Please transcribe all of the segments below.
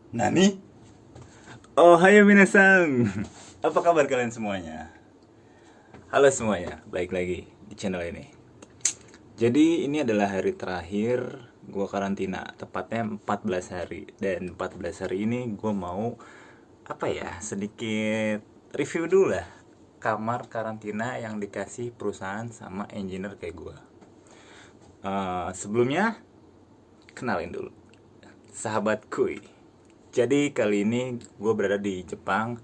Nani? Oh, hai minasang. Apa kabar kalian semuanya? Halo semuanya, balik lagi di channel ini. Jadi ini adalah hari terakhir gua karantina, tepatnya 14 hari. Dan 14 hari ini gua mau sedikit review dulu lah kamar karantina yang dikasih perusahaan sama engineer kayak gua. Sebelumnya kenalin dulu sahabat kuy. Jadi kali ini gue berada di Jepang,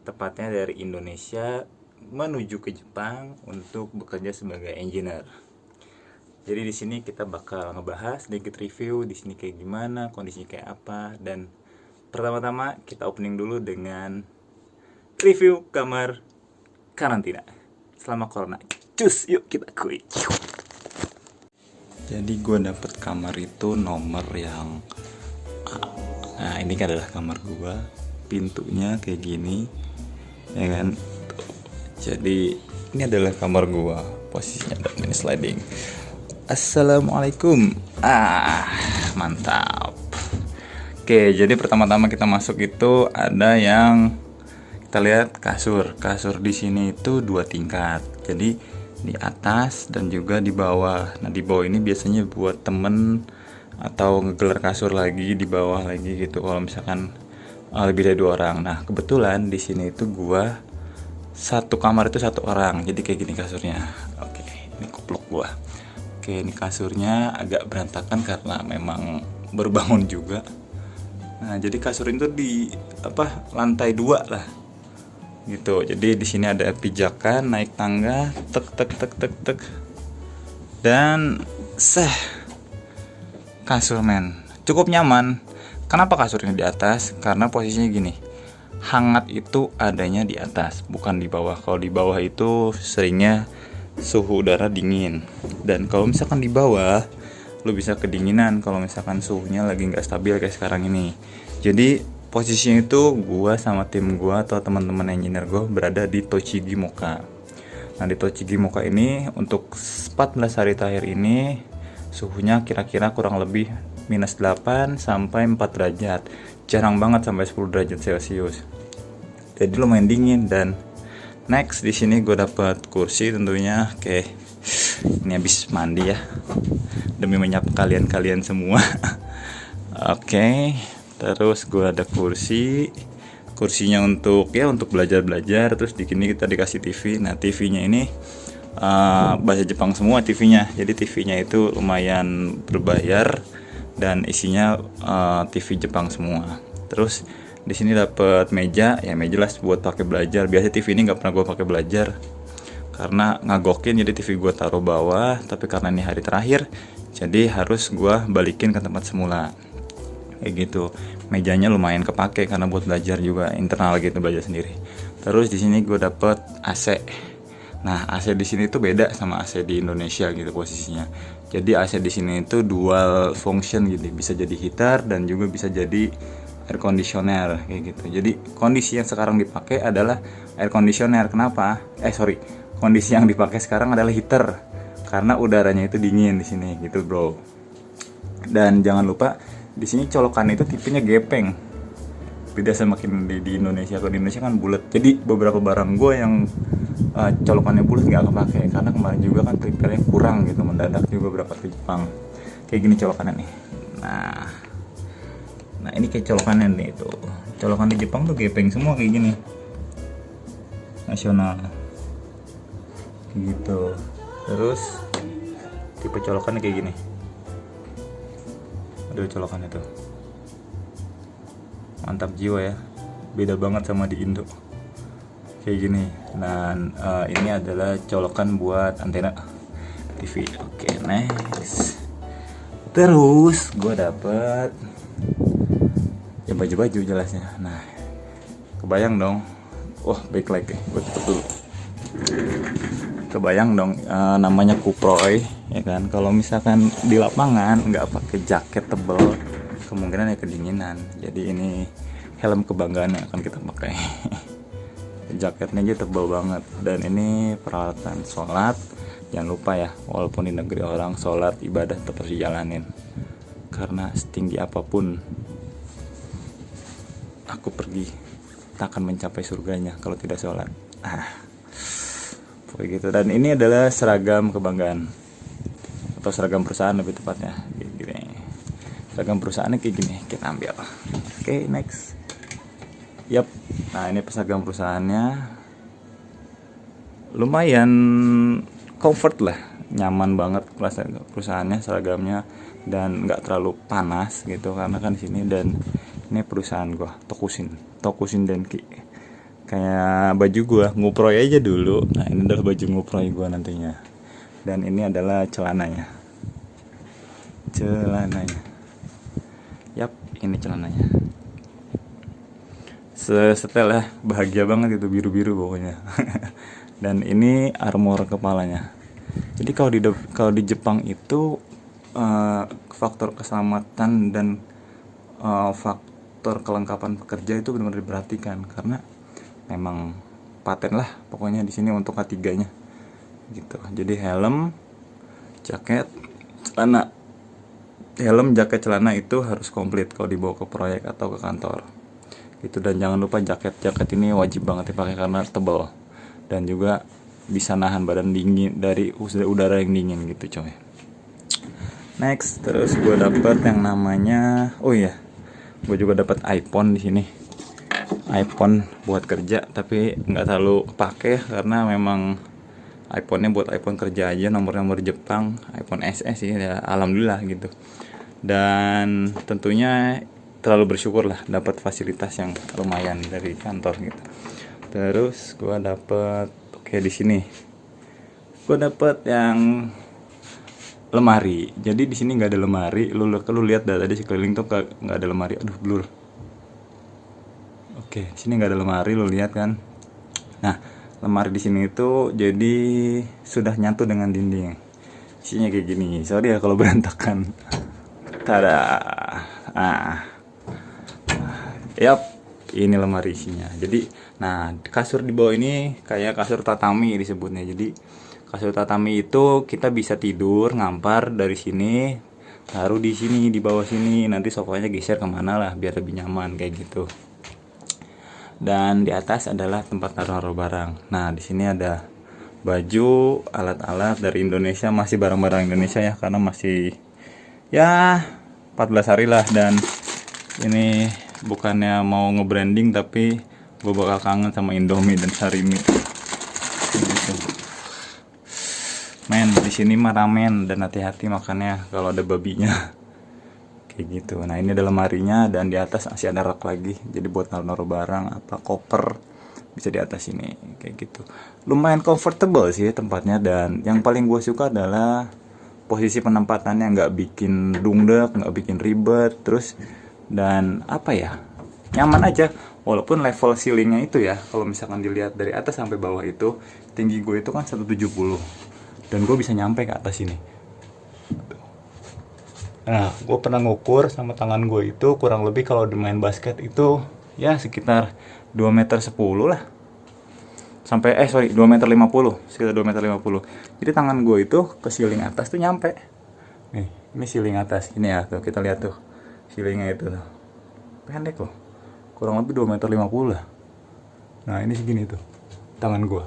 tepatnya dari Indonesia menuju ke Jepang untuk bekerja sebagai engineer. Jadi di sini kita bakal ngebahas sedikit review di sini kayak gimana, kondisinya kayak apa, dan pertama-tama kita opening dulu dengan review kamar karantina selama corona. Cus, yuk kita kuy. Jadi gue dapet kamar itu nomor yang Nah ini adalah kamar gua, pintunya kayak gini, ya kan. Jadi ini adalah kamar gua, posisinya ada mini sliding. Assalamualaikum. Mantap. Oke, jadi pertama-tama kita masuk itu ada yang kita lihat kasur. Kasur di sini itu 2 tingkat. Jadi di atas dan juga di bawah. Nah di bawah ini biasanya buat temen atau ngegelar kasur lagi di bawah lagi gitu kalau misalkan lebih dari 2 orang. Nah kebetulan di sini itu gua satu kamar itu 1 orang, jadi kayak gini kasurnya. Oke, ini kupluk gua. Oke, ini kasurnya agak berantakan karena memang baru bangun juga. Nah jadi kasur itu di lantai 2 lah gitu. Jadi di sini ada pijakan naik tangga, tek tek tek tek tek, dan kasur men cukup nyaman. Kenapa kasurnya di atas? Karena posisinya gini, hangat itu adanya di atas, bukan di bawah. Kalau di bawah itu seringnya suhu udara dingin, dan kalau misalkan di bawah lu bisa kedinginan kalau misalkan suhunya lagi nggak stabil kayak sekarang ini. Jadi posisinya itu gua sama tim gua atau teman-teman engineer gua berada di Tochigi Moka. Nah di Tochigi Moka ini untuk 14 hari terakhir ini suhunya kira-kira kurang lebih -8 sampai 4 derajat. Jarang banget sampai 10 derajat Celcius. Jadi lumayan dingin. Dan next di sini gue dapet kursi tentunya. Oke. Ini habis mandi ya. Demi menyapa kalian semua. Oke. Terus gue ada kursi. Kursinya untuk belajar-belajar. Terus di sini kita dikasih TV. Nah, TV-nya ini bahasa Jepang semua TV-nya. Jadi TV-nya itu lumayan berbayar dan isinya TV Jepang semua. Terus di sini dapat meja, ya meja lah buat pakai belajar. Biasa TV ini nggak pernah gue pakai belajar karena ngagokin, jadi TV gue taruh bawah. Tapi karena ini hari terakhir, jadi harus gue balikin ke tempat semula. Kayak gitu. Mejanya lumayan kepake karena buat belajar juga internal gitu, belajar sendiri. Terus di sini gue dapet AC. Nah, AC di sini tuh beda sama AC di Indonesia gitu posisinya. Jadi AC di sini itu dual function gitu, bisa jadi heater dan juga bisa jadi air conditioner kayak gitu. Jadi kondisi yang sekarang dipakai adalah air conditioner. Kenapa? Kondisi yang dipakai sekarang adalah heater karena udaranya itu dingin di sini gitu, bro. Dan jangan lupa di sini colokan itu tipenya gepeng. Beda sama di Indonesia. Kalau di Indonesia kan bulat. Jadi beberapa barang gue yang colokannya bulat nggak kepake karena kemarin juga kan prepare-nya kurang gitu, mendadak juga beberapa di Jepang. Kayak gini colokannya nih. Nah ini kayak colokannya nih tuh. Colokan di Jepang tuh gepeng semua kayak gini. Nasional. Kayak gitu. Terus tipe colokannya kayak gini. Aduh colokannya tuh. Mantap jiwa ya. Beda banget sama di Indo. Kayak gini. Dan ini adalah colokan buat antena TV. Oke, nice. Terus gue dapet ya baju-baju jelasnya. Nah, kebayang dong. Wah, backlight ya. Gue tutup dulu. Kebayang dong, namanya kuproy, ya kan. Kalau misalkan di lapangan nggak pakai jaket tebal, kemungkinan ya kedinginan. Jadi ini helm kebanggaan yang akan kita pakai. Jaketnya aja tebal banget. Dan ini peralatan sholat. Jangan lupa ya, walaupun di negeri orang sholat ibadah tetap dijalanin karena setinggi apapun aku pergi takkan mencapai surganya kalau tidak sholat. Pokoknya gitu. Dan ini adalah seragam kebanggaan atau seragam perusahaan lebih tepatnya, kayak gini. Seragam perusahaannya kayak gini, kita ambil. Oke, next. Yap. Nah, ini seragam perusahaannya lumayan comfort lah, nyaman banget perusahaannya, seragamnya, dan nggak terlalu panas gitu karena kan di sini. Dan ini perusahaan gua, Tokusin Denki. Kayak baju gua nguproy aja dulu. Nah, ini adalah baju nguproy gua nantinya. Dan ini adalah celananya. Yap, ini celananya. Setelah bahagia banget itu, biru-biru pokoknya. Dan ini armor kepalanya. Jadi kalau di Jepang itu faktor keselamatan dan faktor kelengkapan pekerja itu benar-benar diperhatikan, karena memang paten lah pokoknya di sini untuk K3-nya gitu. Jadi helm, jaket, celana. Helm, jaket, celana itu harus komplit kalau dibawa ke proyek atau ke kantor. Gitu. Dan jangan lupa jaket ini wajib banget dipakai karena tebal dan juga bisa nahan badan dingin dari udara yang dingin gitu, coy. Next, terus gue dapet yang namanya, gue juga dapat iPhone di sini. iPhone buat kerja, tapi nggak terlalu kepake karena memang iPhone-nya buat iPhone kerja aja, nomor Jepang, iPhone SE sih, ya alhamdulillah gitu. Dan tentunya terlalu bersyukur lah dapat fasilitas yang lumayan dari kantor gitu. Terus gue dapet di sini gue dapet yang lemari. Jadi di sini nggak ada lemari. Lu lihat tadi sekeliling tuh nggak ada lemari. Aduh, blur. Oke, sini nggak ada lemari, lu lihat kan. Nah, lemari di sini itu jadi sudah nyatu dengan dinding. Isinya kayak gini. Sorry ya kalau berantakan. Tada. Yap, ini lemari isinya. Jadi, nah, kasur di bawah ini kayak kasur tatami disebutnya. Jadi, kasur tatami itu kita bisa tidur ngampar dari sini, taruh di sini, di bawah sini. Nanti sofanya geser kemana lah biar lebih nyaman kayak gitu. Dan di atas adalah tempat taruh barang. Nah, di sini ada baju, alat-alat dari Indonesia, masih barang-barang Indonesia ya, karena masih ya 14 hari lah. Dan ini bukannya mau nge-branding, tapi gue bakal kangen sama Indomie dan Sarimi gitu. Men, di sini mah ramen, dan hati-hati makannya kalau ada babinya kayak gitu. Nah, ini adalah lemarinya, dan di atas masih ada rak lagi, jadi buat naruh barang apa koper bisa di atas ini kayak gitu. Lumayan comfortable sih tempatnya, dan yang paling gue suka adalah posisi penempatannya, nggak bikin dungdek, nggak bikin ribet, terus dan apa ya, nyaman aja. Walaupun level ceilingnya itu ya, kalau misalkan dilihat dari atas sampai bawah itu, tinggi gue itu kan 170, dan gue bisa nyampe ke atas ini. Nah, gue pernah ngukur sama tangan gue itu kurang lebih kalau main basket itu ya sekitar 2,10 meter lah. Sampai 2,50 meter, sekitar 2,50 meter. Jadi tangan gue itu ke ceiling atas tuh nyampe. Nih, ini ceiling atas. Ini ya, tuh kita lihat tuh. Ceilingnya itu tuh. Pendek loh. Kurang lebih 2,50 meter lah. Nah, ini segini tuh tangan gue.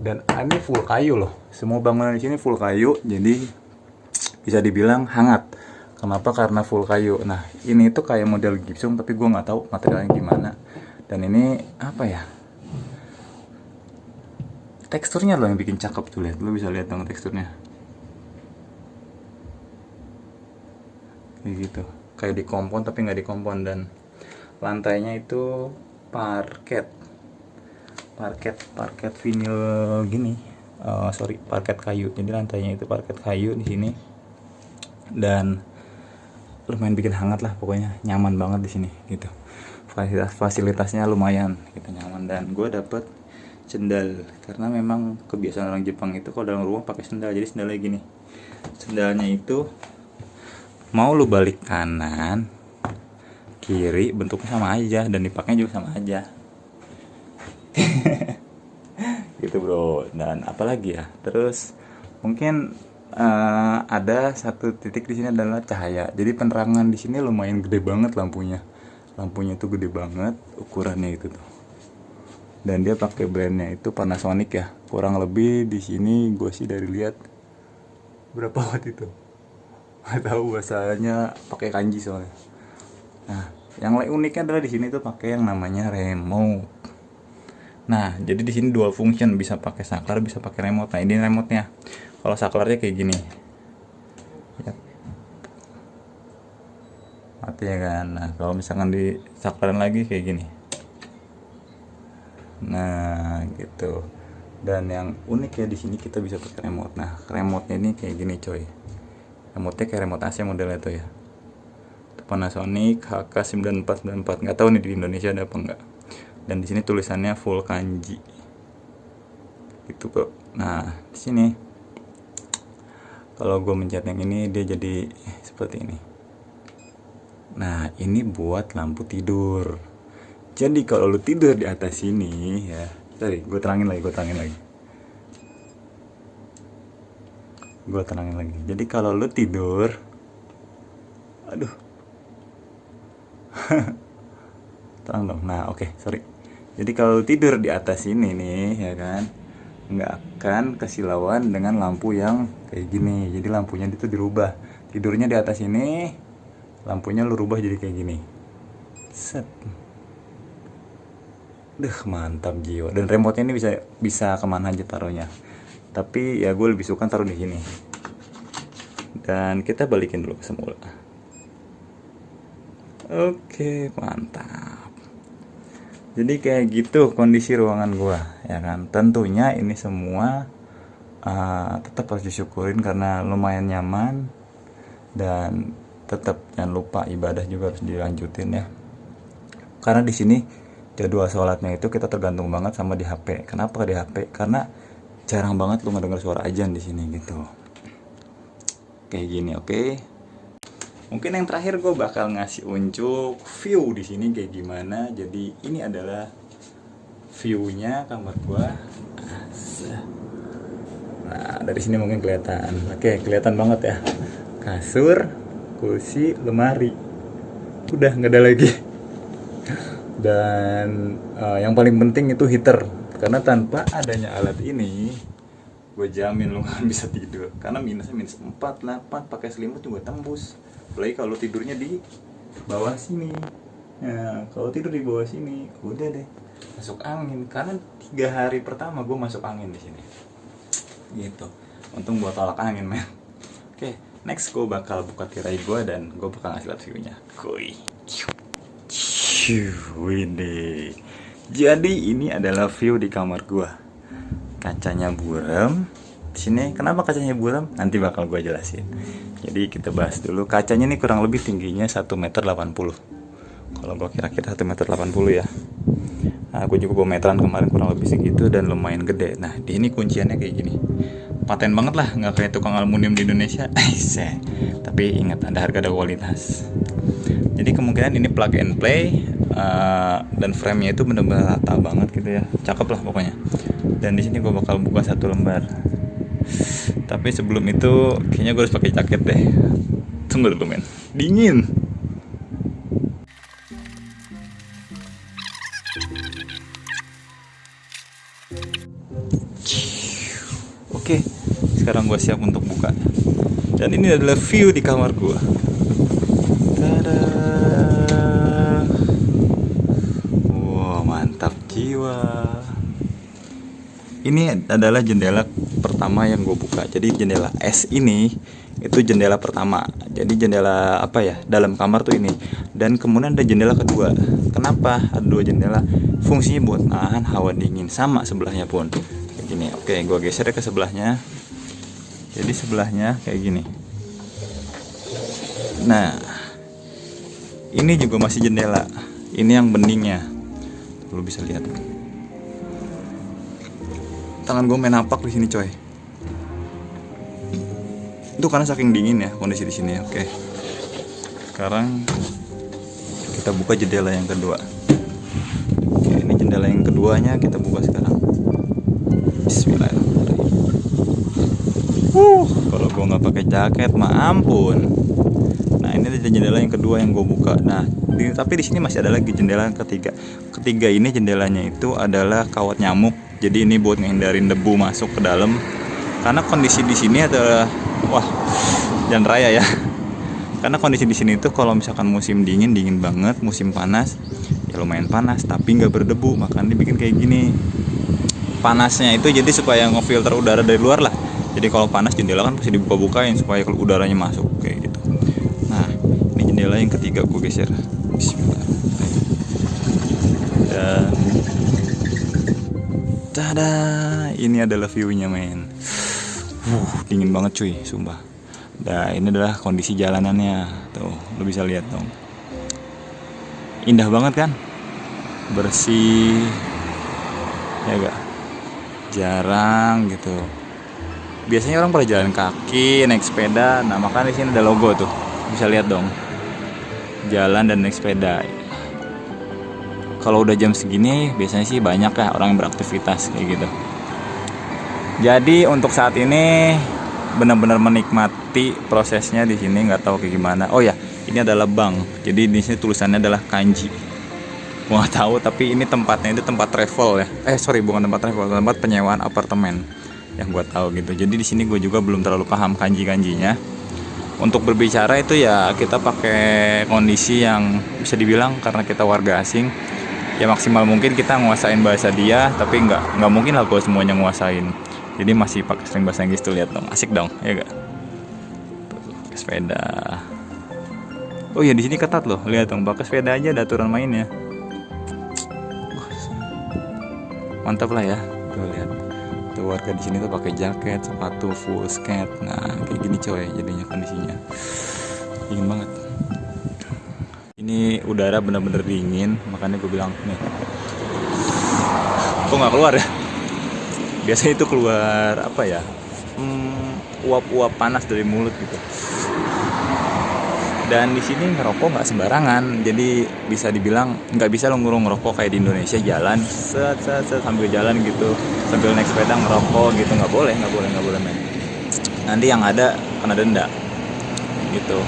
Dan ini full kayu loh. Semua bangunan di sini full kayu, jadi bisa dibilang hangat. Kenapa? Karena full kayu. Nah, ini tuh kayak model gypsum, tapi gue nggak tahu materialnya gimana. Dan ini apa ya? Teksturnya loh yang bikin cakep tuh, lihat. Lo bisa lihat dong teksturnya. Kayak gitu. Kayak di kompon tapi nggak di kompon. Dan lantainya itu parket vinil gini. Parket kayu. Jadi lantainya itu parket kayu di sini. Dan lumayan bikin hangat lah, pokoknya nyaman banget di sini gitu. Fasilitasnya lumayan gitu, nyaman. Dan gue dapet sendal karena memang kebiasaan orang Jepang itu kalau dalam rumah pakai sendal. Jadi sendalnya gini, sendalnya itu mau lu balik kanan kiri bentuknya sama aja, dan dipakainya juga sama aja gitu bro. Dan apalagi ya, terus mungkin ada satu titik di sini adalah cahaya. Jadi penerangan di sini lumayan gede banget lampunya. Lampunya itu gede banget ukurannya itu tuh. Dan dia pakai brandnya itu Panasonic ya. Kurang lebih di sini gue sih dari lihat berapa watt itu. Nggak tahu, bahasanya pakai kanji soalnya. Nah, yang uniknya adalah di sini tuh pakai yang namanya remote. Nah, jadi di sini dual function, bisa pakai saklar, bisa pakai remote. Nah, ini remote-nya. Kalau saklarnya kayak gini. Ya. Mati ya kan. Nah, kalau misalkan di saklaran lagi kayak gini. Nah, gitu. Dan yang unik ya di sini kita bisa pakai remote. Nah, remote-nya ini kayak gini, coy. Remote-nya kayak remote AC modelnya tuh ya. Itu Panasonic HK9494. Nggak tahu nih di Indonesia ada apa enggak. Dan di sini tulisannya full kanji. Gitu kok. Nah, di sini kalau gue mencet yang ini dia jadi seperti ini. Nah, ini buat lampu tidur. Jadi kalau lu tidur di atas sini ya, sorry, gue terangin lagi. Jadi kalau lu tidur, aduh, terang dong. Nah, oke, sorry. Jadi kalau lu tidur di atas sini nih, ya kan, nggak akan kesilauan dengan lampu yang kayak gini. Jadi lampunya itu dirubah. Tidurnya di atas ini, lampunya lu rubah jadi kayak gini. Set. Mantap jiwa. Dan remote ini bisa kemana aja taruhnya. Tapi ya gue lebih suka taruh di sini. Dan kita balikin dulu ke semula. Oke, mantap. Jadi kayak gitu kondisi ruangan gue, ya kan. Tentunya ini semua tetap harus disyukurin karena lumayan nyaman. Dan tetap jangan lupa ibadah juga harus dilanjutin ya. Karena di sini jadwal sholatnya itu kita tergantung banget sama di HP. Kenapa di HP? Karena jarang banget lu ngedenger suara azan di sini gitu. Kayak gini, oke. Mungkin yang terakhir gue bakal ngasih unjuk view di sini kayak gimana. Jadi ini adalah view-nya kamar gue. Nah, dari sini mungkin kelihatan. Oke, kelihatan banget ya. Kasur, kursi, lemari. Udah nggak ada lagi. Dan yang paling penting itu heater, karena tanpa adanya alat ini gue jamin lu gak bisa tidur, karena minusnya -4, 8, pakai selimut juga tembus. Apalagi kalau tidurnya di bawah sini. Nah, kalau tidur di bawah sini udah deh masuk angin, karena 3 hari pertama gue masuk angin di sini gitu. Untung buat tolak angin men. Oke, next gue bakal buka tirai gue dan gue bakal ngasih lihat view-nya. Kuy. Wih, jadi ini adalah view di kamar gua. Kacanya buram. Di sini kenapa kacanya buram? Nanti bakal gua jelasin. Jadi kita bahas dulu. Kacanya ini kurang lebih tingginya 1,80 meter. Kalau gua kira-kira 1,80 meter ya. Nah, gua juga bawa meteran kemarin kurang lebih segitu dan lumayan gede. Nah, di ini kunciannya kayak gini. Paten banget lah, nggak kayak tukang aluminium di Indonesia. Tapi ingat, ada harga ada kualitas. Jadi kemungkinan ini plug and play. Dan frame-nya itu benar-benar rata banget gitu ya, cakep lah pokoknya. Dan di sini gue bakal buka 1 lembar. Tapi sebelum itu kayaknya gue harus pakai jaket deh. Tunggu dulu men, dingin. Oke, sekarang gue siap untuk buka. Dan ini adalah view di kamar gue. Tada. Mantap jiwa. Ini adalah jendela pertama yang gue buka. Jadi jendela S ini itu jendela pertama. Jadi jendela apa ya, dalam kamar tuh ini. Dan kemudian ada jendela kedua. Kenapa ada 2 jendela? Fungsinya buat nahan hawa dingin. Sama sebelahnya pun kayak gini. Oke, gue geser ke sebelahnya. Jadi sebelahnya kayak gini. Nah, ini juga masih jendela. Ini yang beningnya. Lu bisa lihat. Tangan gue main napak di sini, coy. Itu karena saking dingin ya kondisi di sini. Oke. Sekarang kita buka jendela yang kedua. Oke, ini jendela yang keduanya kita buka sekarang. Bismillahirrahmanirrahim. Kalau gue nggak pakai jaket, mah ampun. Nah, ini ada jendela yang kedua yang gue buka. Nah, tapi di sini masih ada lagi jendela yang ketiga. Ketiga ini jendelanya itu adalah kawat nyamuk. Jadi ini buat ngehindarin debu masuk ke dalam. Karena kondisi di sini adalah jalan raya ya. Karena kondisi di sini itu kalau misalkan musim dingin banget, musim panas ya lumayan panas, tapi nggak berdebu, makanya dibikin kayak gini. Panasnya itu jadi supaya ngefilter udara dari luar lah. Jadi kalau panas jendela kan pasti dibuka-bukain supaya udaranya masuk kayak gitu. Nah, ini jendela yang ketiga gue geser. Bismillah. Dan tada, ini adalah view-nya men. Dingin banget cuy, sumpah. Nah, ini adalah kondisi jalanannya. Tuh, lo bisa lihat dong. Indah banget kan? Bersih. Ya gak? Jarang gitu. Biasanya orang pada jalan kaki, naik sepeda. Nah, makanya di sini ada logo tuh. Bisa lihat dong. Jalan dan naik sepeda. Kalau udah jam segini biasanya sih banyak ya orang yang beraktivitas kayak gitu. Jadi untuk saat ini benar-benar menikmati prosesnya di sini, nggak tahu kayak gimana. Oh ya, ini adalah bank. Jadi di sini tulisannya adalah kanji. Gua nggak tahu, tapi ini tempatnya itu tempat travel ya. Bukan tempat travel, tempat penyewaan apartemen yang gua tahu gitu. Jadi di sini gue juga belum terlalu paham kanji-kanjinya. Untuk berbicara itu ya kita pakai kondisi yang bisa dibilang karena kita warga asing. Ya maksimal mungkin kita nguasain bahasa dia, tapi nggak mungkin lah gue semuanya nguasain. Jadi masih pakai sering bahasa Inggris tuh, lihat dong, asik dong, ya gak? Pakai sepeda. Oh ya di sini ketat loh, lihat dong, pakai sepeda aja ada aturan mainnya. Mantap lah ya, tuh lihat. Tuh warga di sini tuh pakai jaket, sepatu full skate. Nah kayak gini coy, jadinya kondisinya dingin banget. Ini udara bener-bener dingin, makanya gue bilang nih, kok nggak keluar ya? Biasanya itu keluar apa ya? Uap-uap panas dari mulut gitu. Dan di sini ngerokok nggak sembarangan, jadi bisa dibilang nggak bisa lo ngerokok kayak di Indonesia jalan set sambil jalan gitu, sambil naik sepeda ngerokok gitu, nggak boleh men. Nanti yang ada kena denda gitu.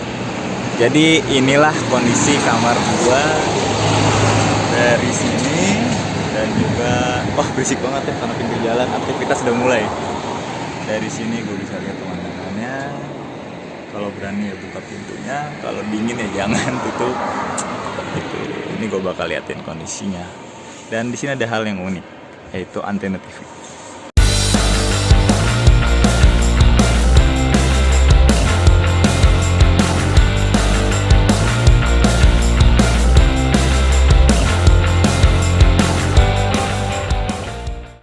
Jadi inilah kondisi kamar gua dari sini, dan juga berisik banget ya karena pinggir jalan, aktivitas sudah mulai. Dari sini gue bisa lihat pemandangannya. Kalau berani ya buka pintunya, kalau dingin ya jangan tutup. Gitu. Ini gue bakal liatin kondisinya. Dan di sini ada hal yang unik, yaitu antena TV.